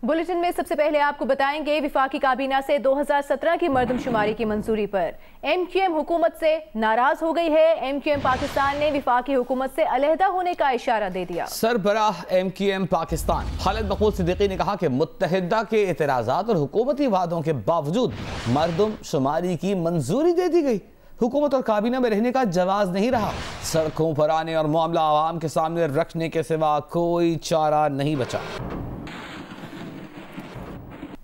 Bulletin में सबसे पहले आपको बताएंगे विफाकी काबीना से 2017 की मर्दमशुमारी की मंजूरी पर MQM हुकूमत से नाराज हो गई है। MQM पाकिस्तान ने विफाकी हुकूमत से अलहदा होने का इशारा दे दिया। सरबराह MQM पाकिस्तान खालिद मकबूल सिद्दीकी ने कहा कि मुत्तहिदा के एतराज़ात और हुकूमती वादों के बावजूद मर्दमशुमारी की मंजूरी दे दी गई। हुकूमत और काबीना में रहने का जवाब नहीं रहा। सड़कों पर आने और मामला आवाम के सामने रखने के सिवा कोई चारा नहीं बचा।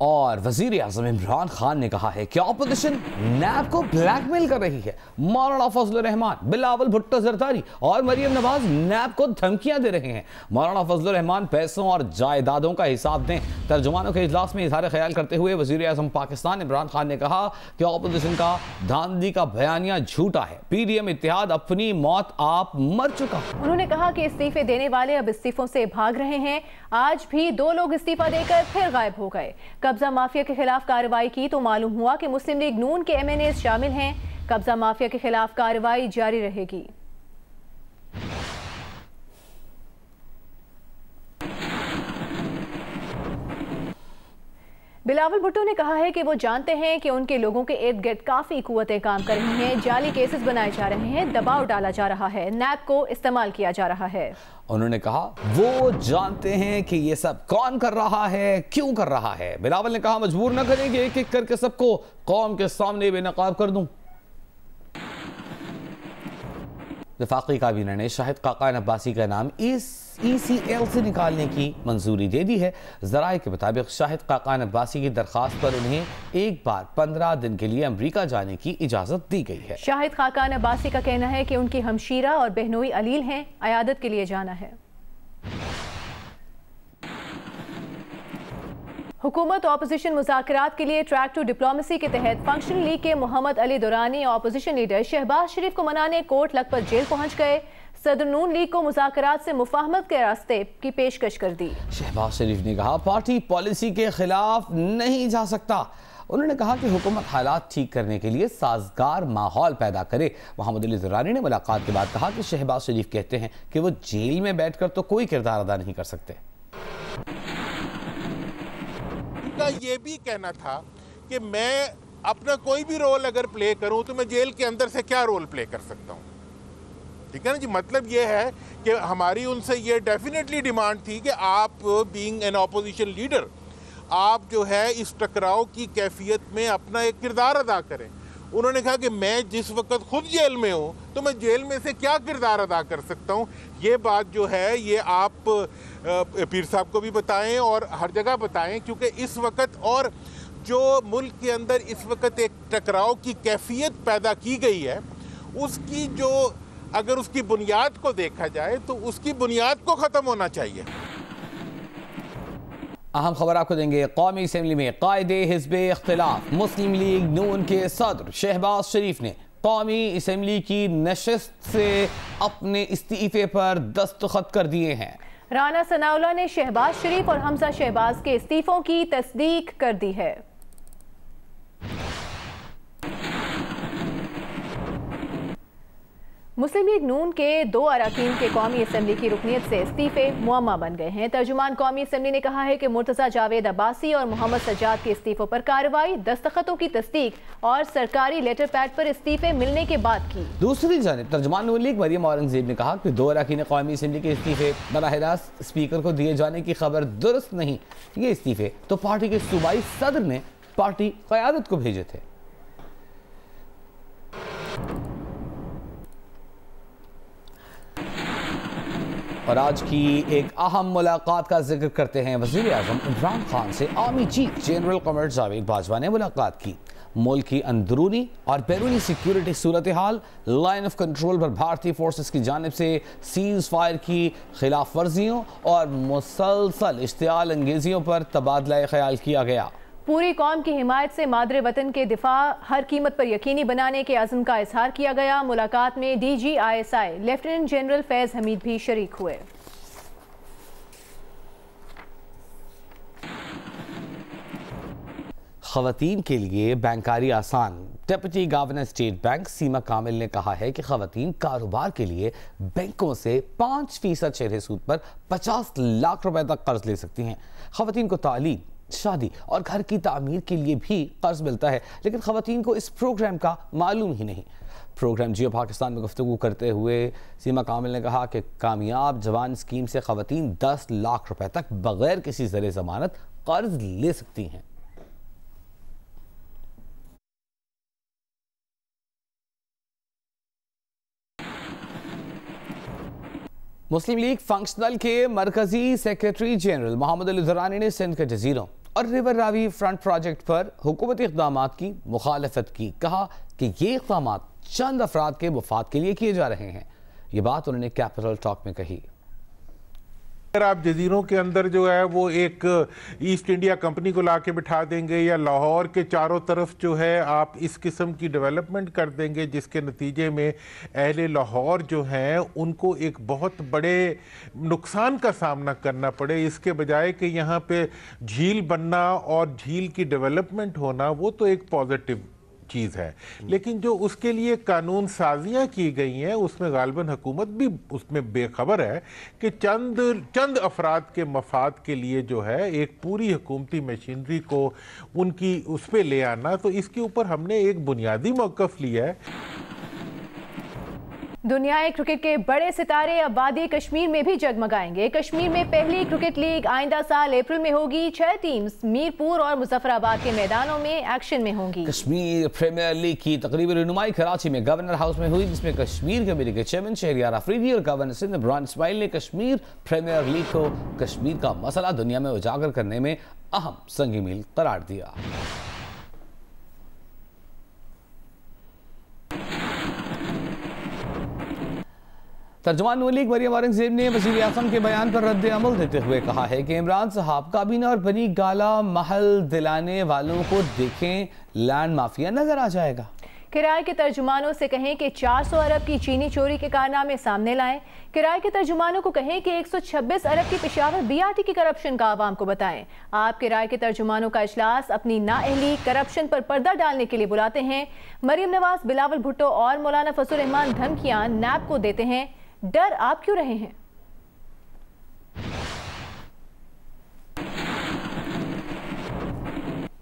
और वजीर आज़म इमरान खान ने कहा है कि अपोजिशन नैब को ब्लैकमेल कर रही है। मौलाना फजलुर रहमान, बिलावल भुट्टो जरदारी और मरियम नवाज नैब को धमकियां दे रहे हैं। मौलाना फजलुर रहमान पैसों और जायदादों का हिसाब दें। तर्जुमानों के इजलास में इजहार ख्याल करते हुए वजीर आज़म पाकिस्तान इमरान खान ने कहा कि अपोजिशन का धांधली का बयानिया झूठा है। PDM इत्तेहाद अपनी मौत आप मर चुका। उन्होंने कहा कि इस्तीफे देने वाले अब इस्तीफों से भाग रहे हैं। आज भी 2 लोग इस्तीफा देकर फिर गायब हो गए। कब्जा माफिया के खिलाफ कार्रवाई की तो मालूम हुआ कि मुस्लिम लीग नून के MNAs शामिल हैं। कब्जा माफिया के खिलाफ कार्रवाई जारी रहेगी। बिलावल भुट्टो ने कहा है कि वो जानते हैं कि उनके लोगों के इर्द गिर्द काफी कुव्वतें काम कर रही हैं। जाली केसेस बनाए जा रहे हैं, दबाव डाला जा रहा है, नैब को इस्तेमाल किया जा रहा है। उन्होंने कहा वो जानते हैं कि ये सब कौन कर रहा है, क्यों कर रहा है। बिलावल ने कहा मजबूर न करेंगे, एक एक करके सबको कौम के सामने बेनकाब कर दूं। वफाकी काबीना ने शाहिद काकान अब्बासी का नाम ECL से निकालने की मंजूरी दे दी है। ज़राए के मुताबिक शाहिद काकान अब्बासी की दरख्वास्त पर उन्हें एक बार 15 दिन के लिए अमरीका जाने की इजाज़त दी गई है। शाहिद काकान अब्बासी का कहना है कि उनकी हमशीरा और बहनोई अलील हैं, अयादत के लिए जाना है। हुकूमत ऑपोजिशन मुज़ाकरात के लिए ट्रैक टू डिप्लोमेसी के तहत फंक्शनल लीग के मोहम्मद अली दुरानी और ऑपोजिशन लीडर शहबाज शरीफ को मनाने कोट लखपत जेल पहुंच गए। सदर नून लीग को मुज़ाकरात से मुफाहमत के रास्ते की पेशकश कर दी। शहबाज शरीफ ने कहा पार्टी पॉलिसी के खिलाफ नहीं जा सकता। उन्होंने कहा कि हुकूमत हालात ठीक करने के लिए साजगार माहौल पैदा करे। मोहम्मद अली दुरानी ने मुलाकात के बाद कहा कि शहबाज शरीफ कहते हैं कि वो जेल में बैठकर तो कोई किरदार अदा नहीं कर सकते। ये भी कहना था कि मैं अपना कोई भी रोल अगर प्ले करूं तो मैं जेल के अंदर से क्या रोल प्ले कर सकता हूं। ठीक है ना जी। मतलब ये है कि हमारी उनसे ये डेफिनेटली डिमांड थी कि आप बीइंग एन ऑपोजिशन लीडर आप जो है इस टकराव की कैफियत में अपना एक किरदार अदा करें। उन्होंने कहा कि मैं जिस वक्त खुद जेल में हूँ तो मैं जेल में से क्या किरदार अदा कर सकता हूँ। ये बात जो है ये आप पीर साहब को भी बताएं और हर जगह बताएं, क्योंकि इस वक्त और जो मुल्क के अंदर इस वक्त एक टकराव की कैफियत पैदा की गई है उसकी जो अगर उसकी बुनियाद को देखा जाए तो उसकी बुनियाद को ख़त्म होना चाहिए। अहम खबर आपको देंगे। कौमी असेंबली में कायदे हिज़्ब इख्तिलाफ मुस्लिम लीग नून के सदर शहबाज शरीफ ने कौमी असेंबली की नशिस्त से अपने इस्तीफे पर दस्तखत कर दिए हैं। राना सनाउल्लाह ने शहबाज शरीफ और हमजा शहबाज के इस्तीफों की तस्दीक कर दी है। मुस्लिम लीग नून के 2 अरकान के कौमी असेंबली की रुकनीत से इस्तीफे मुअम्मा बन गए हैं। तर्जुमान कौमी असेंबली ने कहा है कि मुर्तज़ा जावेद अब्बासी और मोहम्मद सज्जाद के इस्तीफों पर कार्रवाई, दस्तखतों की तस्दीक और सरकारी लेटर पैड पर इस्तीफे मिलने के बाद की। दूसरी जानिब तर्जुमान नून लीग मरियम औरंगजेब ने कहा कि 2 अरकान कौमी असेंबली के इस्तीफे बराह रास्त स्पीकर को दिए जाने की खबर दुरुस्त नहीं। ये इस्तीफे तो पार्टी के सूबाई सदर ने पार्टी क़यादत को भेजे थे। और आज की एक अहम मुलाकात का जिक्र करते हैं। वज़ीर आज़म इमरान खान से army chief general Qamar Javed Bajwa ने मुलाकात की। मुल्क की अंदरूनी और बैरूनी सिक्योरिटी सूरत हाल, लाइन ऑफ कंट्रोल पर भारतीय फोर्सेस की जानिब से सीज फायर की खिलाफ वर्जियों और मुसलसल इश्तियाल अंगेजियों पर तबादला ख्याल किया गया। पूरी कौम की हिमायत से मादरे वतन के दिफा हर कीमत पर यकीनी बनाने के अज़्म का इजहार किया गया। मुलाकात में DGISI लेफ्टिनेंट जनरल फैज़ हमीद भी शरीक हुए। खवातीन के लिए बैंकारी आसान। डिप्टी गवर्नर स्टेट बैंक सीमा कामिल ने कहा है कि खवातीन कारोबार के लिए बैंकों से 5% शेयर सूद पर 50 लाख रुपए तक कर्ज ले सकती हैं। खवातीन को तालीम, शादी और घर की तामीर के लिए भी कर्ज मिलता है, लेकिन खवातीन को इस प्रोग्राम का मालूम ही नहीं। प्रोग्राम जियो पाकिस्तान में गुफ्तगू करते हुए सीमा कामिल ने कहा कि कामयाब जवान स्कीम से खवातीन 10 लाख रुपए तक बगैर किसी ज़र ज़मानत कर्ज ले सकती हैं। मुस्लिम लीग फंक्शनल के मरकजी सेक्रेटरी जनरल मोहम्मद अली दुरानी ने सिंध के जजीरों और रिवर रावी फ्रंट प्रोजेक्ट पर हुकूमती इक़दाम की मुखालफत की। कहा कि ये इक़दाम चंद अफराद के मुफाद के लिए किए जा रहे हैं। ये बात उन्होंने कैपिटल टॉक में कही। अगर आप जजीरों के अंदर जो है वो एक ईस्ट इंडिया कंपनी को लाके बिठा देंगे या लाहौर के चारों तरफ जो है आप इस किस्म की डेवलपमेंट कर देंगे जिसके नतीजे में अहले लाहौर जो हैं उनको एक बहुत बड़े नुकसान का सामना करना पड़े, इसके बजाय कि यहाँ पे झील बनना और झील की डेवलपमेंट होना वो तो एक पॉजिटिव चीज़ है, लेकिन जो उसके लिए कानून साजियाँ की गई हैं उसमें गालिबन हुकूमत भी उसमें बेखबर है कि चंद अफराद के मफाद के लिए जो है एक पूरी हुकूमती मशीनरी को उनकी उस पर ले आना, तो इसके ऊपर हमने एक बुनियादी मौक़िफ़ लिया है। दुनियाई क्रिकेट के बड़े सितारे अब वादी कश्मीर में भी जगमगाएंगे। कश्मीर में पहली क्रिकेट लीग आइंदा साल अप्रैल में होगी। 6 टीम्स मीरपुर और मुजफ्फराबाद के मैदानों में एक्शन में होंगी। कश्मीर प्रीमियर लीग की तकरीबी रनुमाई कराची में गवर्नर हाउस में हुई, जिसमें कश्मीर कमेटी के चेयरमैन शहरियार अफरीदी और गवर्नर सिंध इमरान इस्माइल ने कश्मीर प्रीमियर लीग को कश्मीर का मसला दुनिया में उजागर करने में अहम संगी मील करार दिया। तर्जुमान नून लीग मरियम औरंगजेब ने वज़ीर आज़म के बयान पर रद्द अमल देते हुए कहा है कि इमरान साहब काबीना और बनी गाला महल दिलाने वालों को देखें लैंड माफिया नजर आ जाएगा। किराए के तर्जुमानों से कहें कि 400 अरब की चीनी चोरी के कारनामे सामने लाएं। किराए के तर्जुमानों को कहें कि 126 अरब की पेशावर बीआरटी की करप्शन का आवाम को बताएं। आप किराए के तर्जुमानों का इजलास अपनी नाअहली करप्शन पर पर्दा डालने के लिए बुलाते हैं। मरियम नवाज, बिलावल भुट्टो और मौलाना फजल रहमान धमकियां नैब को देते हैं। डर आप क्यों रहे हैं?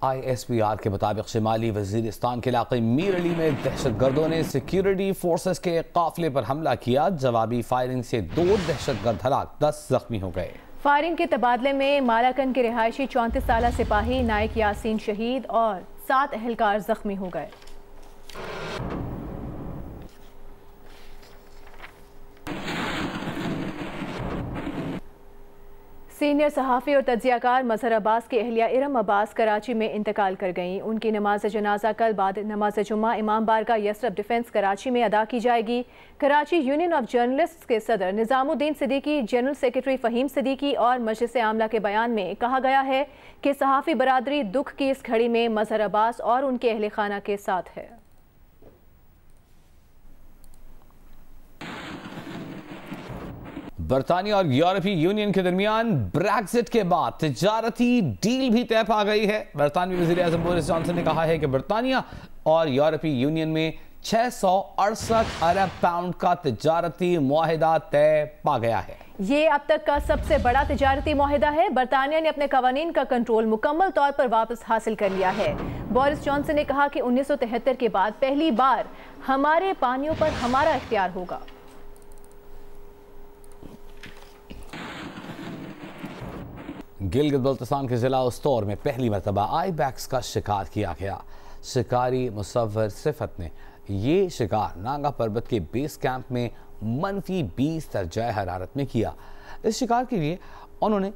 ISPR के मुताबिक शिमाली वजीरिस्तान के इलाके मीर अली में दहशतगर्दों ने सिक्योरिटी फोर्सेस के काफिले पर हमला किया। जवाबी फायरिंग से 2 दहशतगर्द हलाक, 10 जख्मी हो गए। फायरिंग के तबादले में मालाकन के रिहायशी 34 साला सिपाही नायक यासीन शहीद और 7 अहलकार जख्मी हो गए। सीनियर सहाफ़ी और तज्जियाकार मजहर अब्बास की अहलिया इरम अब्बास कराची में इंतकाल कर गईं। उनकी नमाज जनाजा कल बाद नमाज जुम्मा इमाम बारगाह यसरफ डिफेंस कराची में अदा की जाएगी। कराची यूनियन ऑफ जर्नलिस्ट्स के सदर निज़ामुद्दीन सिद्दीकी, जनरल सेक्रेटरी फ़हीम सिद्दीकी और मजलिस आमला के बयान में कहा गया है कि सहाफ़ी बरादरी दुख की इस घड़ी में मजहर अब्बास और उनके अहले खाना के साथ है। बरतानिया और यूरोपीय यूनियन के दरमियान ब्रेक्जिट के बाद तिजारती डील भी तय पा गई है। बरतानवी वज़ीर आज़म बोरिस जॉनसन ने कहा है कि बरतानिया और यूरोपीय यूनियन में 668 अरब पाउंड का तिजारती मुआहिदा तय पा गया है। ये अब तक का सबसे बड़ा तिजारती मुआहिदा है। बरतानिया ने अपने कवानीन का कंट्रोल मुकम्मल तौर पर वापस हासिल कर लिया है। बोरिस जॉनसन ने कहा कि 1973 के बाद पहली बार हमारे पानियों पर हमारा इख्तियार होगा। गिलगित बल्तिस्तान के जिला उस्तौर में पहली मरतबा आईबैक्स का शिकार किया गया। शिकारी मुसव्वर सिफत ने ये शिकार नांगा पर्वत के बेस कैंप में -20 दरजा हरारत में किया। इस शिकार के लिए उन्होंने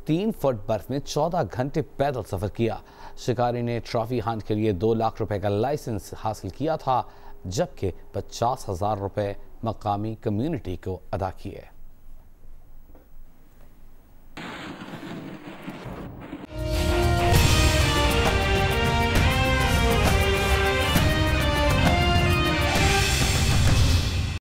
3 फुट बर्फ में 14 घंटे पैदल सफर किया। शिकारी ने ट्रॉफी हंट के लिए 2 लाख रुपए का लाइसेंस हासिल किया था, जबकि 50,000 रुपए मकामी कम्युनिटी को अदा किए।